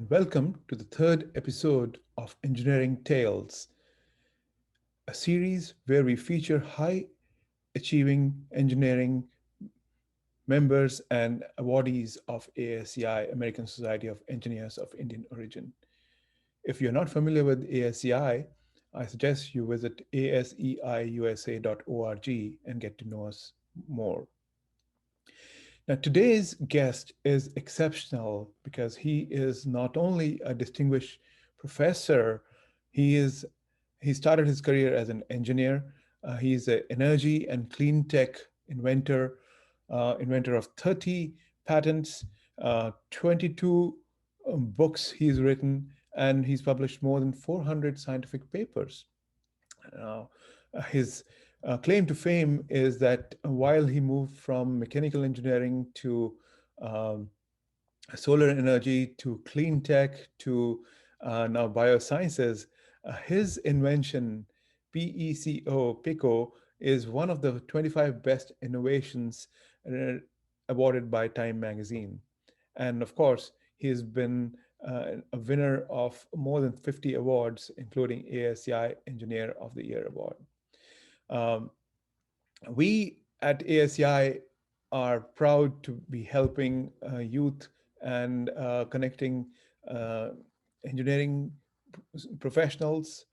and welcome to the third episode of Engineering Tales, a series where we feature high achieving engineering members and awardees of ASEI, American Society of Engineers of Indian Origin. If you're not familiar with ASEI, I suggest you visit aseiusa.org and get to know us more. Now, today's guest is exceptional because he is not only a distinguished professor, he is he started his career as an engineer. He's an energy and clean tech inventor, inventor of 30 patents, 22 books he's written, and he's published more than 400 scientific papers. Now, his claim to fame is that while he moved from mechanical engineering to um, solar energy to clean tech to now biosciences, his invention, PECO, is one of the 25 best innovations uh, awarded by Time magazine. And of course, he's been a winner of more than 50 awards, including ASEI Engineer of the Year Award. Um, we at ASEI are proud to be helping youth and connecting uh, engineering professionals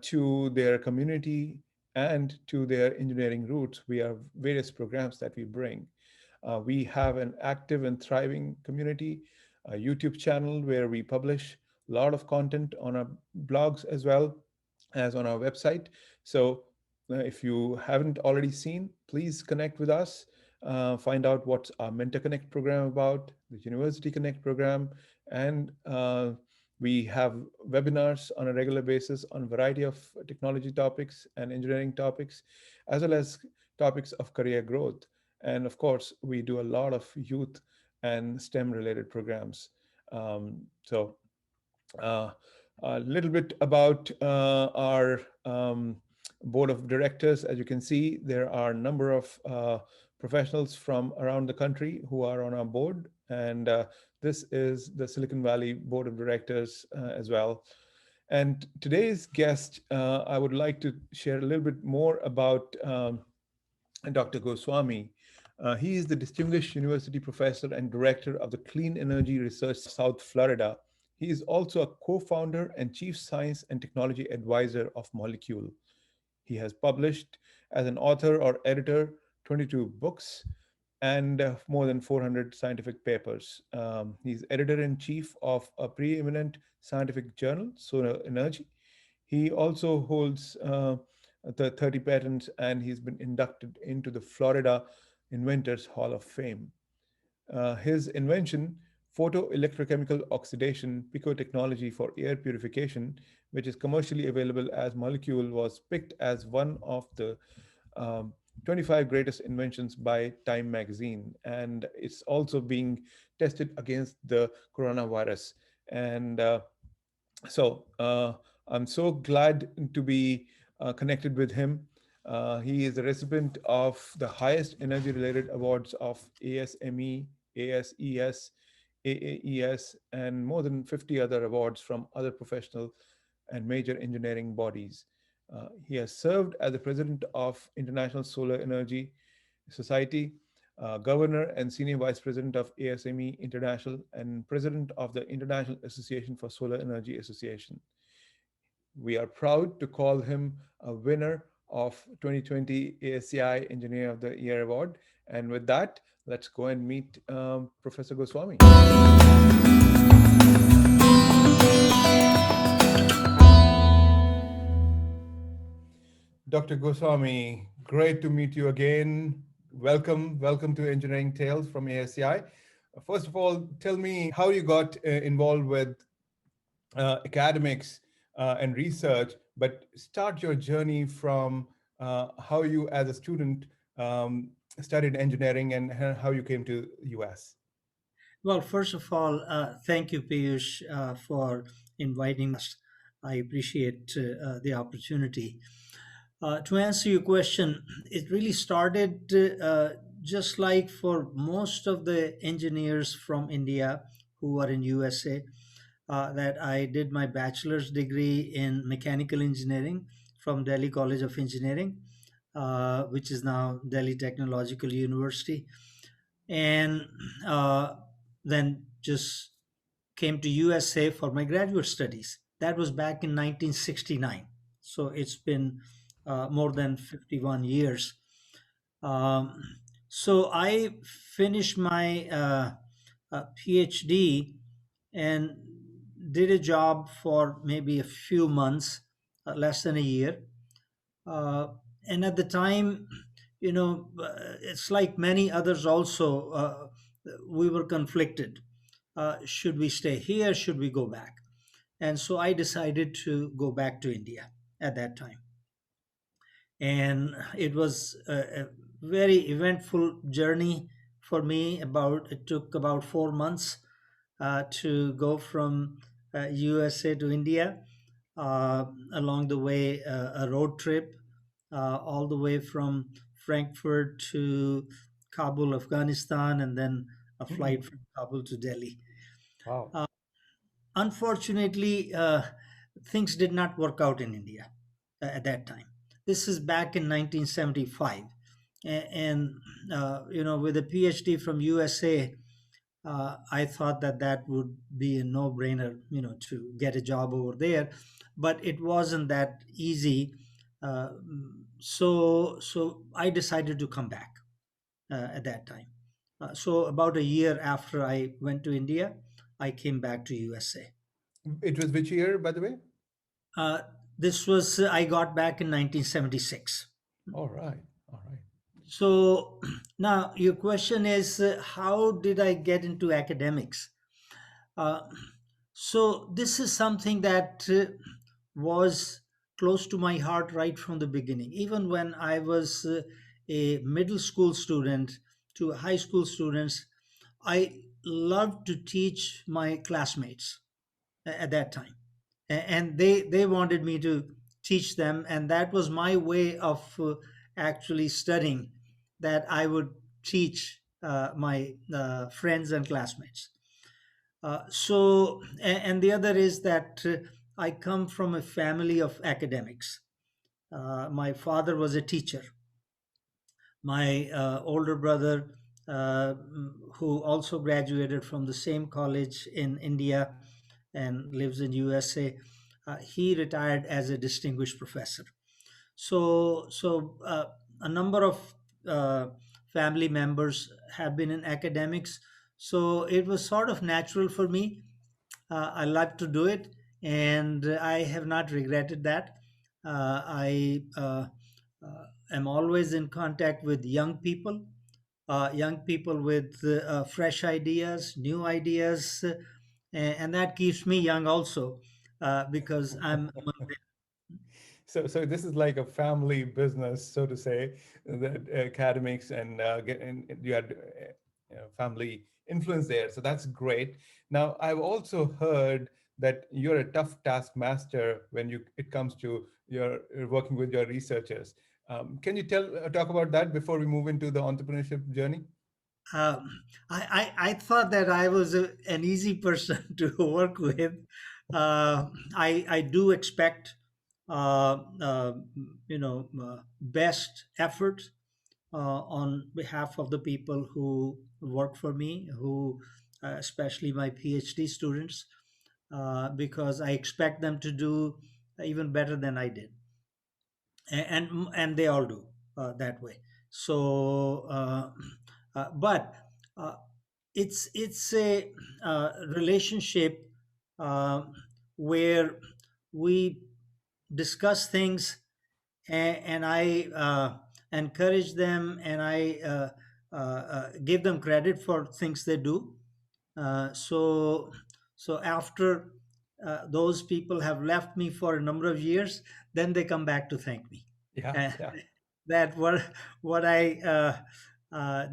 to their community and to their engineering roots. We have various programs that we bring. We have an active and thriving community, a YouTube channel where we publish a lot of content on our blogs as well as on our website. So if you haven't already seen, please connect with us. Find out what's our Mentor Connect program about, the University Connect program, and we have webinars on a regular basis on a variety of technology topics and engineering topics, as well as topics of career growth. And of course, we do a lot of youth and STEM related programs. So uh, a little bit about our board of directors. As you can see, there are a number of professionals from around the country who are on our board. And this is the Silicon Valley Board of Directors as well. And today's guest, I would like to share a little bit more about Dr. Goswami. He is the Distinguished University Professor and Director of the Clean Energy Research South Florida. He is also a co-founder and Chief Science and Technology Advisor of Molekule. He has published as an author or editor 22 books and more than 400 scientific papers. He's editor-in-chief of a preeminent scientific journal, Solar Energy. He also holds the 30 patents, and he's been inducted into the Florida Inventors Hall of Fame. His invention, photo-electrochemical oxidation PECO technology for air purification, which is commercially available as Molekule, was picked as one of the um, 25 greatest inventions by Time magazine. And it's also being tested against the coronavirus. And so I'm so glad to be connected with him. He is the recipient of the highest energy related awards of ASME, ASES, AAES, and more than 50 other awards from other professional and major engineering bodies. He has served as the president of International Solar Energy Society, governor and senior vice president of ASME International, and president of the International Association for Solar Energy Association. We are proud to call him a winner of 2020 ASCI Engineer of the Year Award. And with that, let's go and meet Professor Goswami. Dr. Goswami, great to meet you again. Welcome to Engineering Tales from ASCI. First of all, tell me how you got involved with academics and research, but start your journey from how you, as a student, studied engineering and how you came to US. Well, first of all, thank you, Piyush, for inviting us. I appreciate the opportunity. To answer your question, it really started just like for most of the engineers from India who are in USA. that I did my bachelor's degree in mechanical engineering from Delhi College of Engineering, which is now Delhi Technological University, and uh, then just came to USA for my graduate studies. That was back in 1969. So it's been more than 51 years. Um, so I finished my PhD and did a job for maybe a few months, less than a year. Uh, and at the time, it's like many others also, we were conflicted. Should we stay here? Should we go back? And so I decided to go back to India at that time. And it was a very eventful journey for me. It took about 4 months to go from USA to India. Along the way, a road trip all the way from Frankfurt to Kabul, Afghanistan, and then a Mm, flight from Kabul to Delhi. wow. Uh, Unfortunately, things did not work out in India at that time. This is back in 1975. And, with a PhD from USA, I thought that that would be a no-brainer, to get a job over there, but it wasn't that easy. Uh, so I decided to come back at that time. So about a year after I went to India, I came back to USA. It was which year, by the way? Uh, this was I got back in 1976. All right. All right. So now your question is, how did I get into academics? Uh, so this is something that was close to my heart right from the beginning. Even when I was a middle school student to high school students, I loved to teach my classmates at that time. And they wanted me to teach them, and that was my way of actually studying, that I would teach my friends and classmates. And the other is that I come from a family of academics. My father was a teacher. My older brother, who also graduated from the same college in India and lives in USA, he retired as a distinguished professor. So a number of uh, family members have been in academics. So it was sort of natural for me. I love to do it, and I have not regretted that. I am always in contact with young people with fresh ideas, new ideas, and that keeps me young also, because I'm among So this is like a family business, so to say, that academics and you had family influence there. So that's great. Now, I've also heard that you're a tough taskmaster when it comes to your working with your researchers. Can you talk about that before we move into the entrepreneurship journey? I thought that I was an easy person to work with. I do expect, uh, uh, best effort on behalf of the people who work for me, especially my PhD students, because I expect them to do even better than I did, and they all do that way. So, but uh, it's a relationship uh, where we discuss things, and I encourage them, and I give them credit for things they do. So after those people have left me for a number of years, then they come back to thank me. Yeah, Uh, yeah. that what I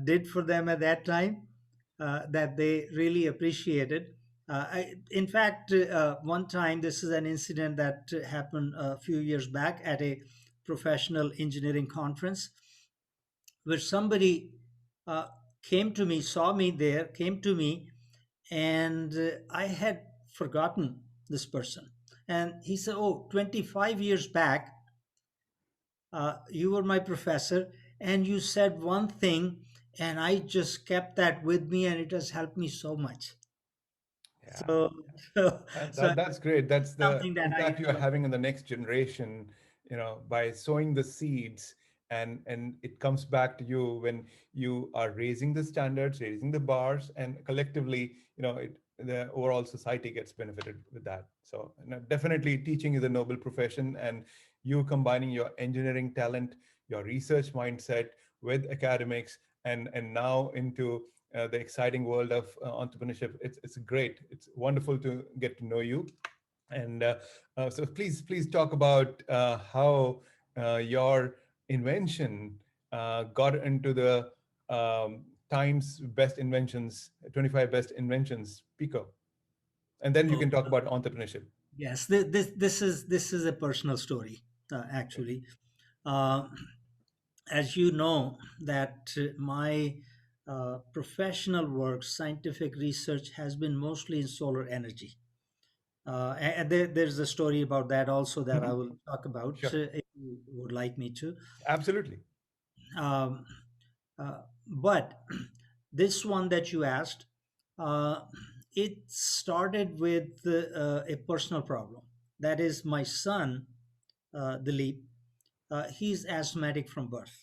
did for them at that time, that they really appreciated. In fact, one time, this is an incident that happened a few years back at a professional engineering conference, where somebody came to me, saw me there, came to me, and I had forgotten this person. And he said, "Oh, 25 years back, you were my professor, and you said one thing, and I just kept that with me, and it has helped me so much." Yeah. So, so, And so that's great. That's the something that I impact you are having in the next generation, by sowing the seeds, and it comes back to you when you are raising the standards, raising the bars, and collectively, the overall society gets benefited with that. So, definitely teaching is a noble profession, and you combining your engineering talent, your research mindset with academics, and now into the exciting world of entrepreneurship. It's great. It's wonderful to get to know you. And so please talk about how your invention got into the Times Best Inventions, 25 Best Inventions, PECO. And then you oh, can talk about entrepreneurship. yes, this is a personal story, actually. Uh, as you know, that my professional work, scientific research, has been mostly in solar energy. And there's a story about that also that I Mhm. will talk about, Sure. if you would like me to. Absolutely. Um, but this one that you asked, uh, it started with a personal problem. That is, my son, Dilip, he's asthmatic from birth.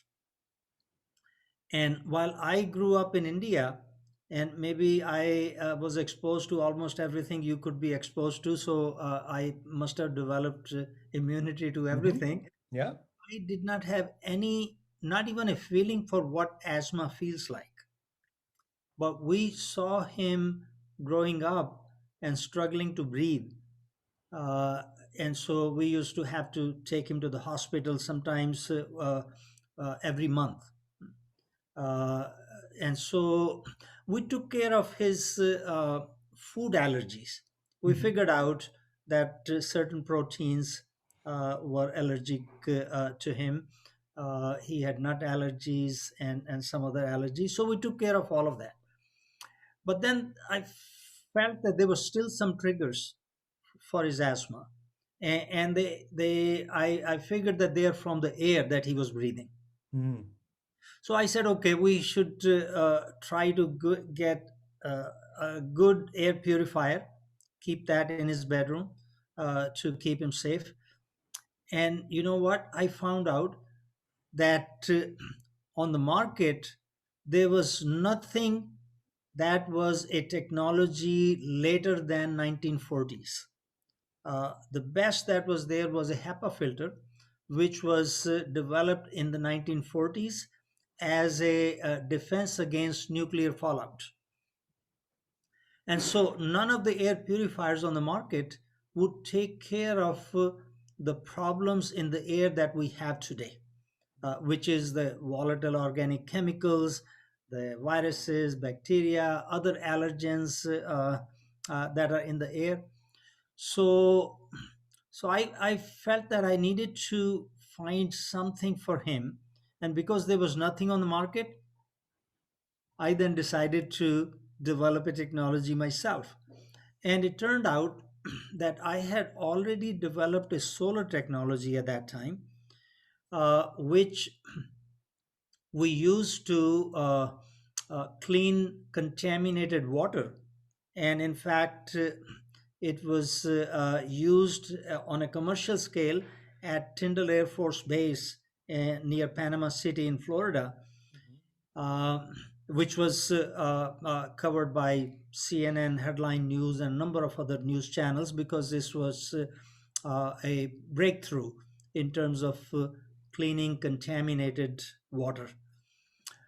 And while I grew up in India, and maybe I was exposed to almost everything you could be exposed to, so I must have developed immunity to Hmm. everything. Yeah. I did not have any, not even a feeling for what asthma feels like. But we saw him growing up and struggling to breathe. Uh, and so we used to have to take him to the hospital sometimes every month. Uh, and so we took care of his food allergies. We Hmm. figured out that certain proteins were allergic to him. He had nut allergies and some other allergies. So we took care of all of that. But then I felt that there were still some triggers for his asthma. And I figured that they are from the air that he was breathing. Hmm. So I said, okay, we should try to get a good air purifier, keep that in his bedroom to keep him safe. And you know what? I found out that on the market, there was nothing that was a technology later than 1940s. The best that was there was a HEPA filter, which was developed in the 1940s as a defense against nuclear fallout. And so none of the air purifiers on the market would take care of the problems in the air that we have today, which is the volatile organic chemicals, the viruses, bacteria, other allergens that are in the air. So, so I felt that I needed to find something for him. And because there was nothing on the market, I then decided to develop a technology myself. And it turned out that I had already developed a solar technology at that time, which we used to clean contaminated water. And in fact, it was used on a commercial scale at Tyndall Air Force Base near Panama City in Florida, uh, which was covered by CNN headline news and a number of other news channels because this was a breakthrough in terms of cleaning contaminated water.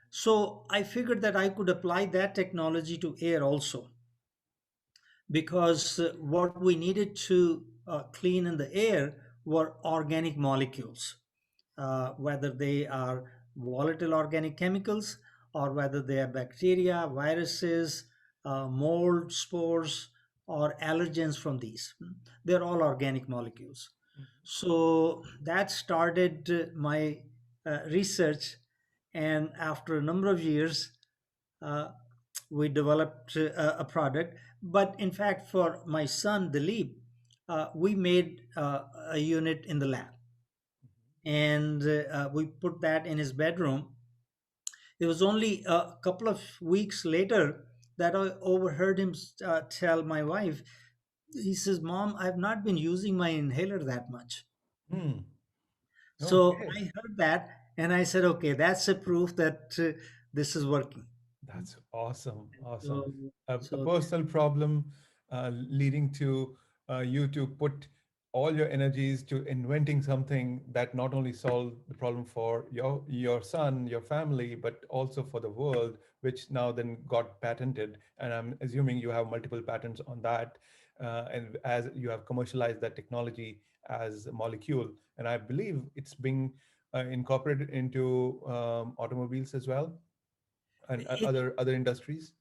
So I figured that I could apply that technology to air also, because what we needed to clean in the air were organic molecules, whether they are volatile organic chemicals or whether they are bacteria, viruses, mold, spores, or allergens from these. They're all organic molecules. So that started my research. And after a number of years, uh, we developed a product. But in fact, for my son Dilip, we made a unit in the lab, and we put that in his bedroom. It was only a couple of weeks later that I overheard him tell my wife, he says, "Mom, I've not been using my inhaler that much." Hmm. So Okay. I heard that and I said, okay, that's a proof that this is working. That's awesome. Awesome. So, A so personal problem leading to you to put all your energies to inventing something that not only solve the problem for your son, your family, but also for the world, which now then got patented. And I'm assuming you have multiple patents on that. And as you have commercialized that technology as a molecule, and I believe it's being incorporated into automobiles as well and it, other industries.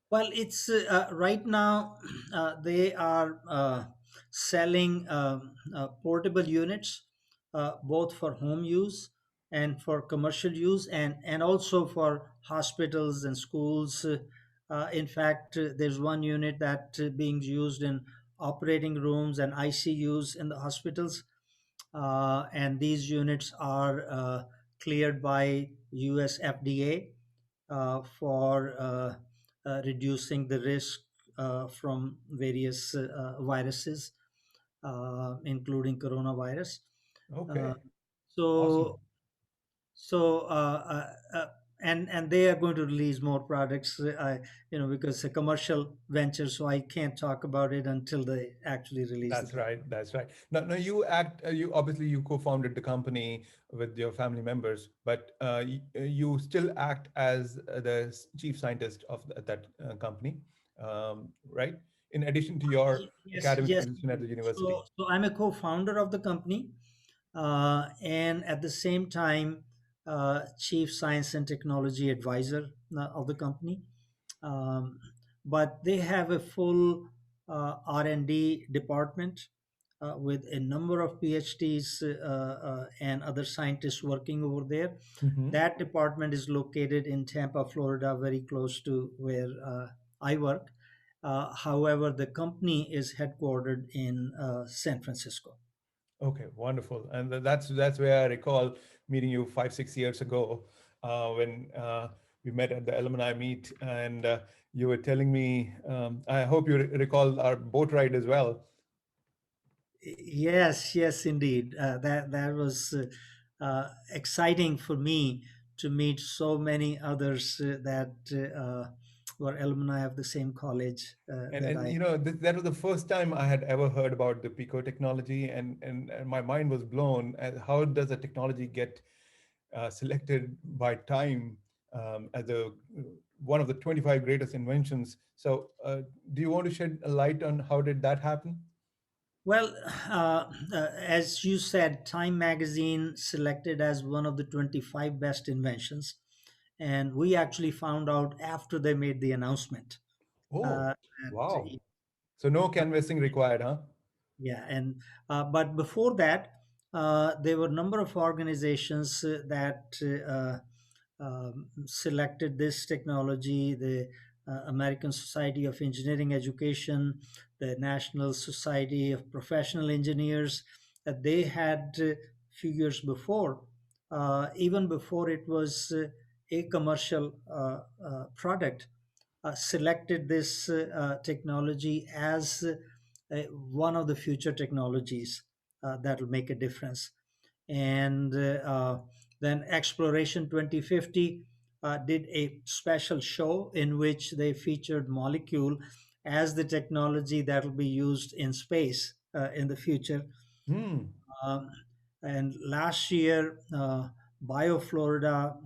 well, it's right now they are selling portable units, both for home use and for commercial use, and also for hospitals and schools. In fact, there's one unit that being used in operating rooms and ICUs in the hospitals, and these units are cleared by US FDA for reducing the risk from various viruses, including coronavirus. Uh, Okay, awesome. so, so and they are going to release more products. Because it's a commercial venture, so I can't talk about it until they actually release the That's product. right. That's right. Now you act. You obviously you co-founded the company with your family members, but you still act as the chief scientist of that company, right? In addition to your Yes, academic yes. position at the So, university. so I'm a co-founder of the company, and at the same time, chief science and technology advisor of the company. Um, but they have a full R&D department with a number of PhDs and other scientists working over there. Hmm. That department is located in Tampa, Florida, very close to where I work. However, the company is headquartered in San Francisco. Okay, wonderful. And that's where I recall meeting you 5 6 years ago when we met at the alumni meet, and you were telling me. I hope you recall our boat ride as well. Yes, yes, indeed. That was exciting for me to meet so many others that were alumni of the same college that And I. that was the first time I had ever heard about the PECO technology, and my mind was blown at how does a technology get selected by Time as one of the 25 greatest inventions. So, do you want to shed a light on how did that happen? Well, as you said, Time magazine selected as one of the 25 best inventions, and we actually found out after they made the announcement. Oh, That wow. So no canvassing required, huh? Yeah, and but before that, there were a number of organizations that selected this technology: the American Society of Engineering Education, the National Society of Professional Engineers. They had few years before, even before it was a commercial product, selected this technology as one of the future technologies that will make a difference. And then Exploration 2050 did a special show in which they featured Molekule as the technology that will be used in space in the future. Hmm. Um, and last year, BioFlorida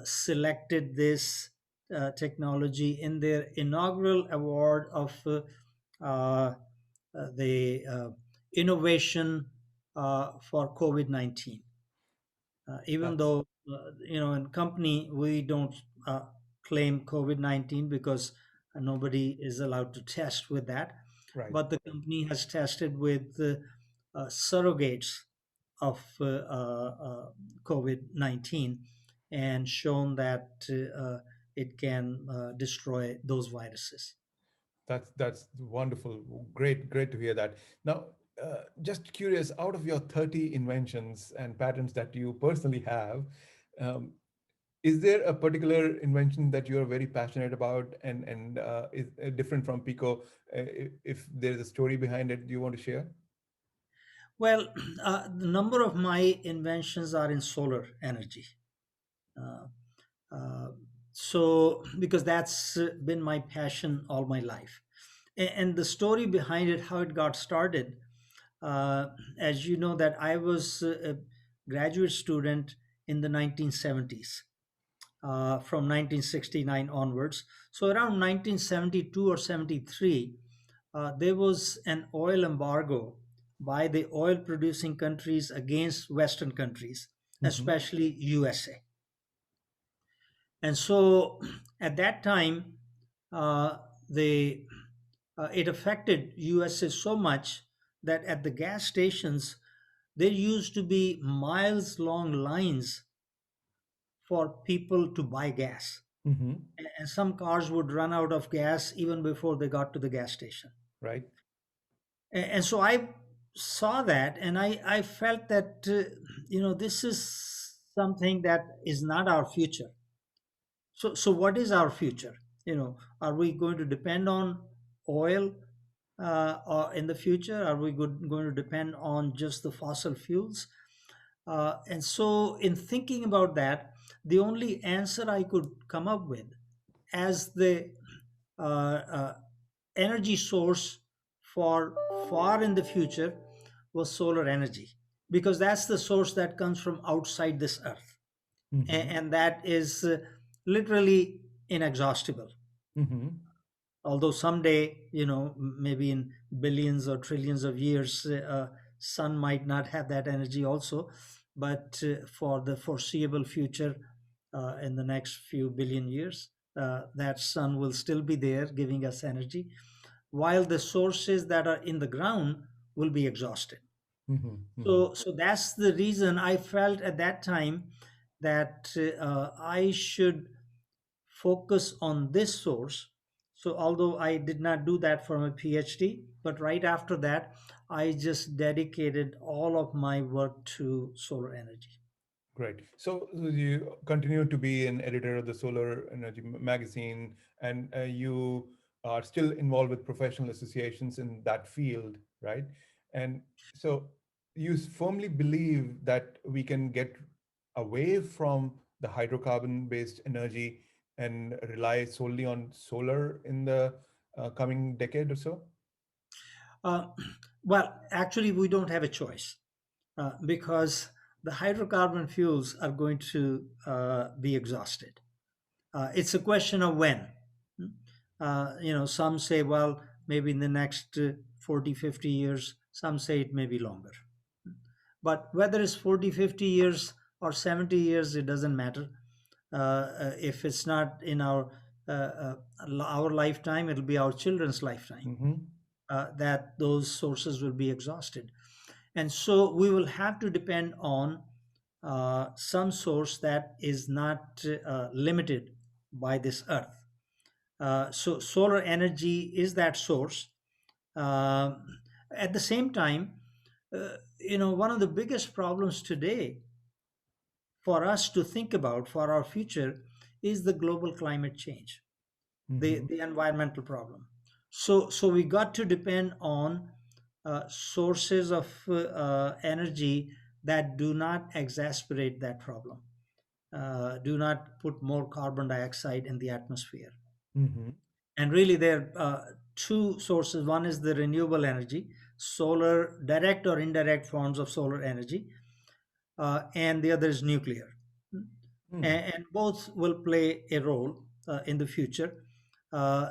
selected this technology in their inaugural award of the innovation for COVID-19. Even That's though, in company, we don't claim COVID-19 because nobody is allowed to test with that. right. But the company has tested with surrogates of COVID-19 and shown that it can destroy those viruses. That's wonderful. Great to hear that. Now, just curious, out of your 30 inventions and patents that you personally have, um, is there a particular invention that you are very passionate about and is different from PECO? If there is a story behind it, do you want to share? Well, the number of my inventions are in solar energy. Uh, uh, so, because that's been my passion all my life. And the story behind it, how it got started, uh, as you know, that I was a graduate student in the 1970s, from 1969 onwards. So around 1972 or 73, there was an oil embargo by the oil producing countries against Western countries, Mm-hmm. especially USA. And so at that time, uh, they it affected USA so much that at the gas stations there used to be miles long lines for people to buy gas. Mm-hmm. And some cars would run out of gas even before they got to the gas station. Right. And so I saw that, and I felt that this is something that is not our future. So what is our future? Are we going to depend on oil or in the future? Are we going to depend on just the fossil fuels? And so, in thinking about that, the only answer I could come up with as the uh, energy source for far in the future was solar energy, because that's the source that comes from outside this earth, Mm-hmm. and that is literally inexhaustible. Mm-hmm. Although someday, maybe in billions or trillions of years, sun might not have that energy also, but for the foreseeable future, in the next few billion years, that sun will still be there giving us energy, while the sources that are in the ground will be exhausted. Mm-hmm. Mm-hmm. So that's the reason I felt at that time that I should focus on this source. So although I did not do that for my PhD, but right after that, I just dedicated all of my work to solar energy. Great. So you continue to be an editor of the Solar Energy magazine, and you are still involved with professional associations in that field, right? And so you firmly believe that we can get away from the hydrocarbon-based energy and rely solely on solar in the coming decade or so? Uh, well, actually, we don't have a choice because the hydrocarbon fuels are going to be exhausted. It's a question of when. Some say, well, maybe in the next 40, 50 years. Some say it may be longer. But whether it's 40, 50 years or 70 years, it doesn't matter. If it's not in our lifetime, it'll be our children's lifetime Mm-hmm. that those sources will be exhausted. And so we will have to depend on some source that is not limited by this earth. So solar energy is that source. Um, at the same time, one of the biggest problems today for us to think about for our future is the global climate change, Mm-hmm. the environmental problem. So we got to depend on sources of energy that do not exacerbate that problem, do not put more carbon dioxide in the atmosphere. Mm-hmm. And really, there are two sources. One is the renewable energy, solar, direct or indirect forms of solar energy, and the other is nuclear. Mm-hmm. And both will play a role in the future.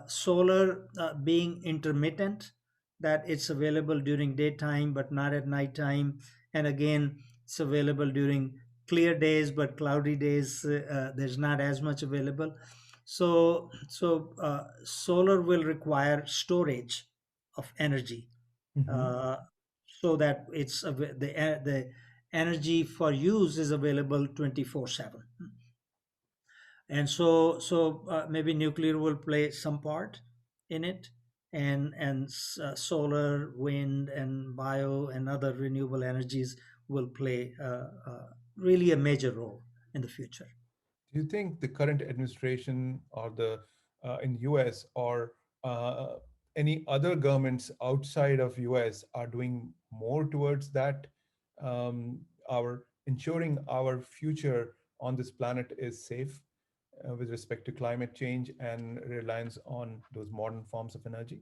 Solar being intermittent, that it's available during daytime but not at nighttime, and again, it's available during clear days but cloudy days. There's not as much available. So solar will require storage of energy, Mm-hmm. uh, so that the energy for use is available 24/7. And so maybe nuclear will play some part in it, and solar, wind, and bio and other renewable energies will play really a major role in the future. Do you think the current administration or the in US or uh, any other governments outside of US are doing more towards that, our ensuring our future on this planet is safe with respect to climate change and reliance on those modern forms of energy?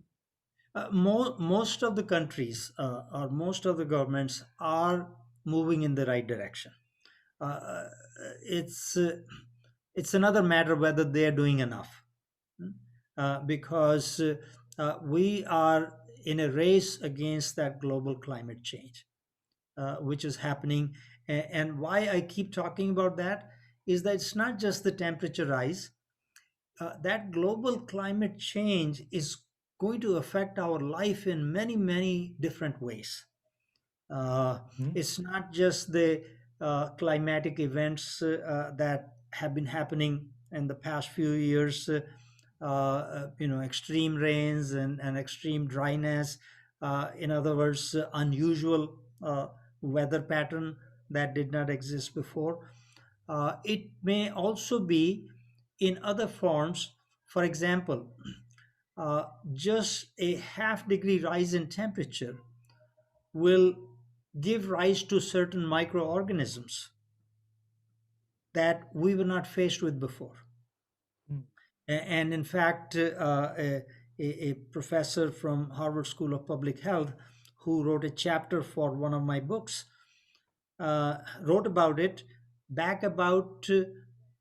Most of the countries or most of the governments are moving in the right direction. Uh, it's it's another matter whether they are doing enough. Because we are in a race against that global climate change, which is happening. And why I keep talking about that is that it's not just the temperature rise. That global climate change is going to affect our life in many, many different ways. Uh, Mhm. it's not just the climatic events that have been happening in the past few years, extreme rains and extreme dryness. In other words, unusual weather pattern that did not exist before. It may also be in other forms. For example, just a half degree rise in temperature will give rise to certain microorganisms that we were not faced with before. Mm. And in fact, a professor from Harvard School of Public Health who wrote a chapter for one of my books wrote about it back about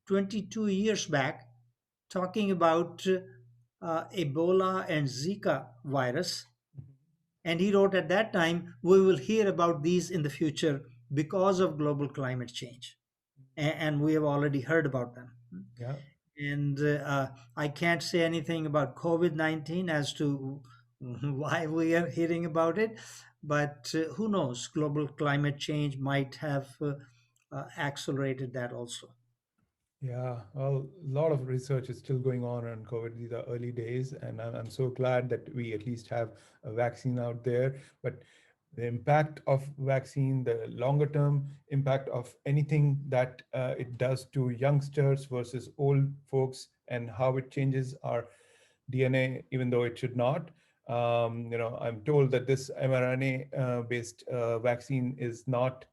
22 years back, talking about Ebola and Zika virus. And he wrote at that time, we will hear about these in the future because of global climate change. And we have already heard about them. Yeah. And I can't say anything about COVID 19 as to why we are hearing about it, but who knows? Global climate change might have accelerated that also. Yeah, well, a lot of research is still going on COVID. These are early days, and I'm so glad that we at least have a vaccine out there. But the impact of vaccine, the longer term impact of anything that it does to youngsters versus old folks, and how it changes our DNA, even though it should not. I'm told that this mRNA based vaccine is not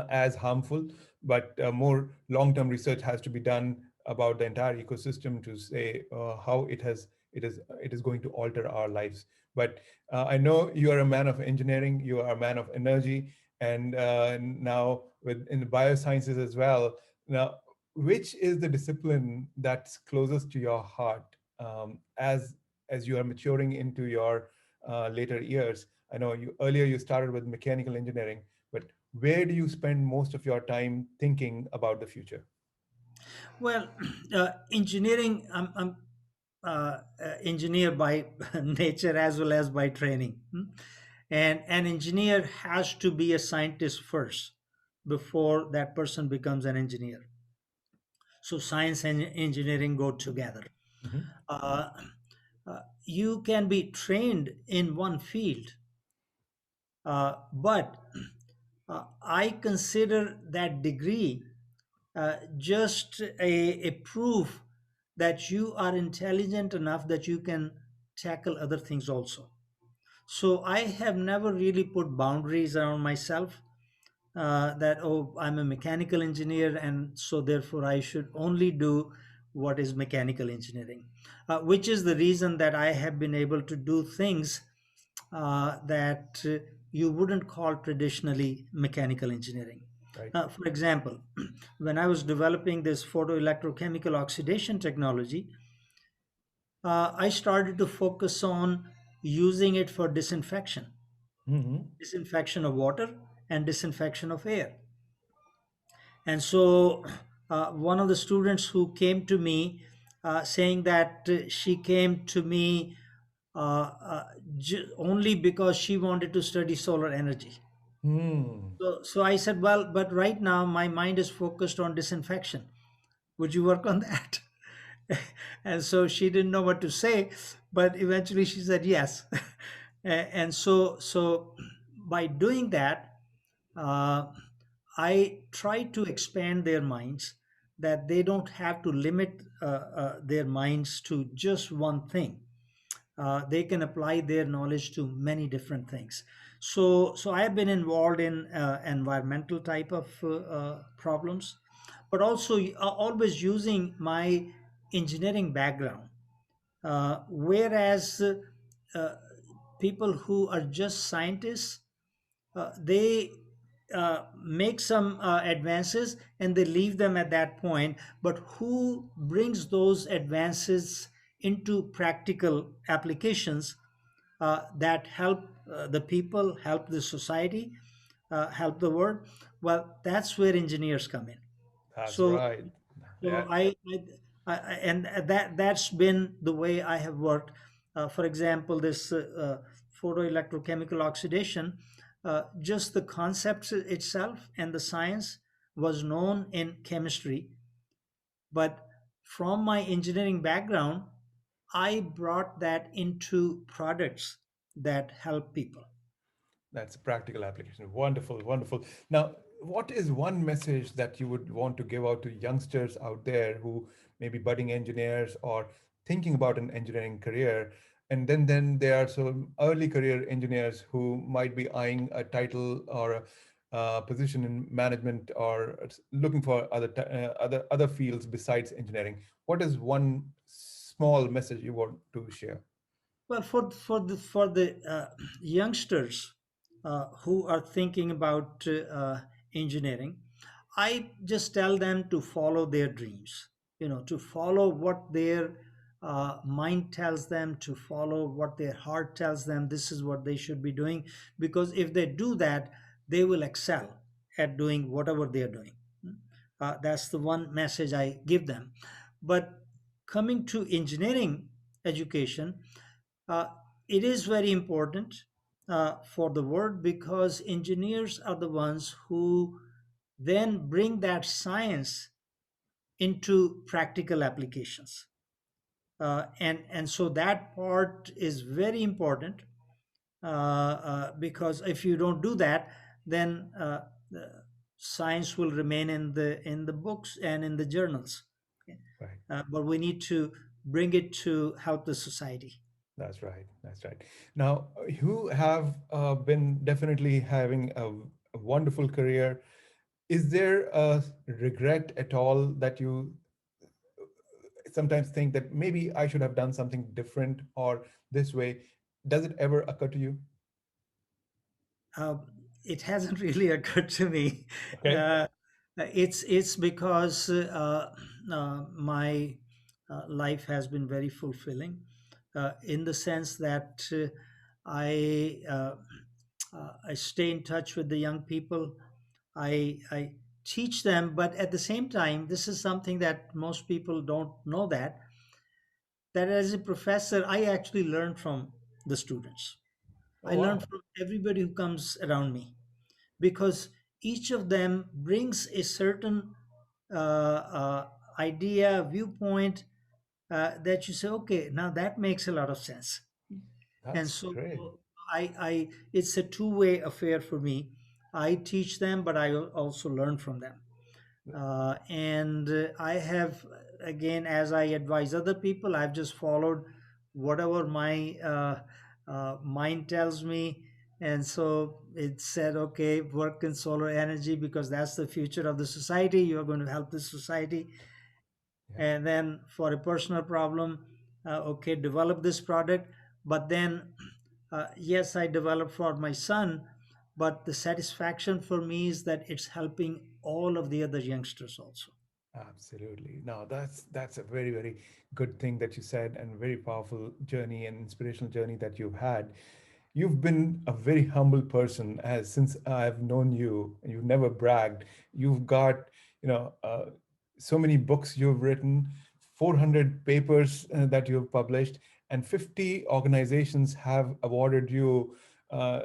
as harmful, but more long-term research has to be done about the entire ecosystem to say how it is going to alter our lives. But I know you are a man of engineering, you are a man of energy, and now with in the biosciences as well. Now, which is the discipline that's closest to your heart as you are maturing into your later years? I know you earlier you started with mechanical engineering, but where do you spend most of your time thinking about the future? Well, engineering, I'm engineer by nature as well as by training. And an engineer has to be a scientist first before that person becomes an engineer. So science and engineering go together. Mhm. Uh, you can be trained in one field, but I consider that degree just a proof that you are intelligent enough that you can tackle other things also. So I have never really put boundaries around myself, that, oh, I'm a mechanical engineer, and so therefore I should only do what is mechanical engineering, which is the reason that I have been able to do things that you wouldn't call traditionally mechanical engineering. Right. For example, when I was developing this photo-electrochemical oxidation technology, I started to focus on using it for Mhm. disinfection of water and disinfection of air. And so, one of the students who came to me saying that she came to me uh, uh, only because she wanted to study solar energy. Hmm. So I said, well, but right now my mind is focused on disinfection. would you work on that? And so she didn't know what to say, but eventually she said yes. And so by doing that, uh, I try to expand their minds, that they don't have to limit their minds to just one thing. They can apply their knowledge to many different things. So I have been involved in environmental type of problems, but also always using my engineering background. Whereas uh, people who are just scientists, they make some advances and they leave them at that point, but who brings those advances into practical applications that help the people, help the society, help the world? Well, that's where engineers come in. That's So right. so Yeah, and that's been the way I have worked. For example, this photo-electrochemical oxidation, just the concept itself and the science was known in chemistry, but from my engineering background, I brought that into products that help people. that's a practical application. Wonderful, wonderful. Now, what is one message that you would want to give out to youngsters out there who may be budding engineers or thinking about an engineering career? And then there are some early career engineers who might be eyeing a title or a position in management or looking for other fields besides engineering. What is one small message you want to share? Well, for the youngsters who are thinking about engineering, I just tell them to follow their dreams. To follow what their mind tells them, to follow what their heart tells them. This is what they should be doing, because if they do that, they will excel at doing whatever they are doing. That's the one message I give them. But coming to engineering education, uh, it is very important for the world, because engineers are the ones who then bring that science into practical applications. And so that part is very important, because if you don't do that, then the science will remain in the books and in the journals. Okay? Right. But we need to bring it to help the society. That's right. That's right. Now, you have been definitely having a wonderful career. Is there a regret at all that you sometimes think that maybe I should have done something different or this way? Does it ever occur to you? Uh, it hasn't really occurred to me. Okay. Uh, it's because my life has been very fulfilling, in the sense that I I stay in touch with the young people. I teach them, but at the same time, this is something that most people don't know, that as a professor, I actually learn from the students. Oh, I learn wow. from everybody who comes around me, because each of them brings a certain idea, viewpoint, that you say, okay, now that makes a lot of sense. And That's so great. it's a two-way affair for me. I teach them, but I also learn from them. And I have, again, as I advise other people, I've just followed whatever my mind tells me. And so it said, okay, work in solar energy, because that's the future of the society. You're going to help the society. Yeah, And then for a personal problem, okay, develop this product. But then, yes, I developed for my son, but the satisfaction for me is that it's helping all of the other youngsters also. absolutely. No, that's a very, very good thing that you said and very powerful journey and inspirational journey that you've had. You've been a very humble person as since I've known you, and you've never bragged. You've got, you know, so many books you've written, 400 papers that you've published, and 50 organizations have awarded you uh,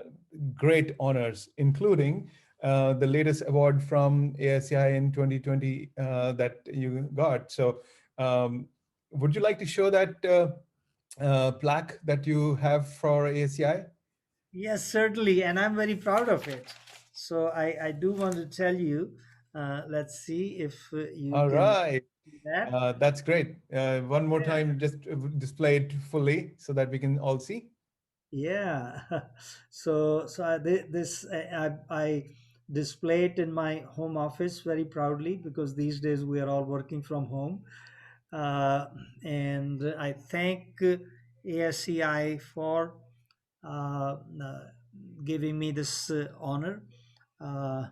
great honors, including the latest award from ASEI in 2020 that you got. So um, would you like to show that plaque that you have for ASEI? Yes, certainly, and I'm very proud of it. So I do want to tell you. Let's see if you All can right. see that. That's great. One more Yeah. time, just display it fully so that we can all see. Yeah. This I display it in my home office very proudly because these days we are all working from home, uh, and I thank ASCI for uh, uh, giving me this honor. Uh,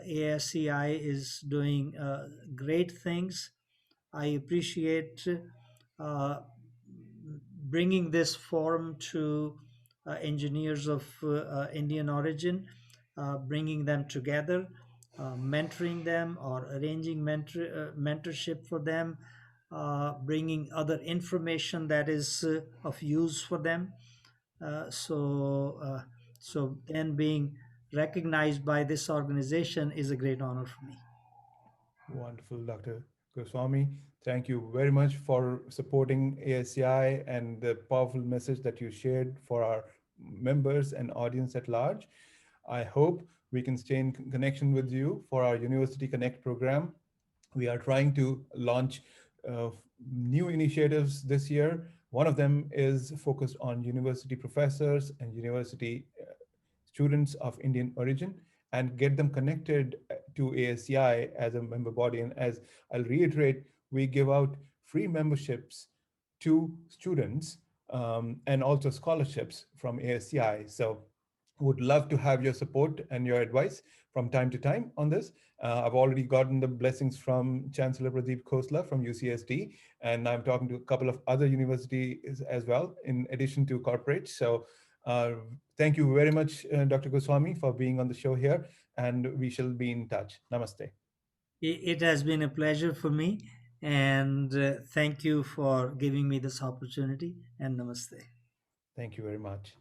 ASCI is doing great things. I appreciate uh, bringing this forum to engineers of Indian origin, bringing them together, mentoring them or arranging mentorship for them, bringing other information that is of use for them. Uh, so, uh, so then being recognized by this organization is a great honor for me. Wonderful, Dr. Goswami. Thank you very much for supporting ASCI and the powerful message that you shared for our members and audience at large. I hope we can stay in connection with you for our University Connect program. We are trying to launch uh, new initiatives this year. One of them is focused on university professors and university students of Indian origin and get them connected to ASCI as a member body. And as I'll reiterate, we give out free memberships to students and also scholarships from ASCI. So would love to have your support and your advice from time to time on this. I've already gotten the blessings from Chancellor Pradeep Khosla from UCSD, and I'm talking to a couple of other universities as well, in addition to corporates. So uh, thank you very much, Dr. Goswami, for being on the show here, and we shall be in touch. Namaste. It has been a pleasure for me, and thank you for giving me this opportunity. And namaste. Thank you very much.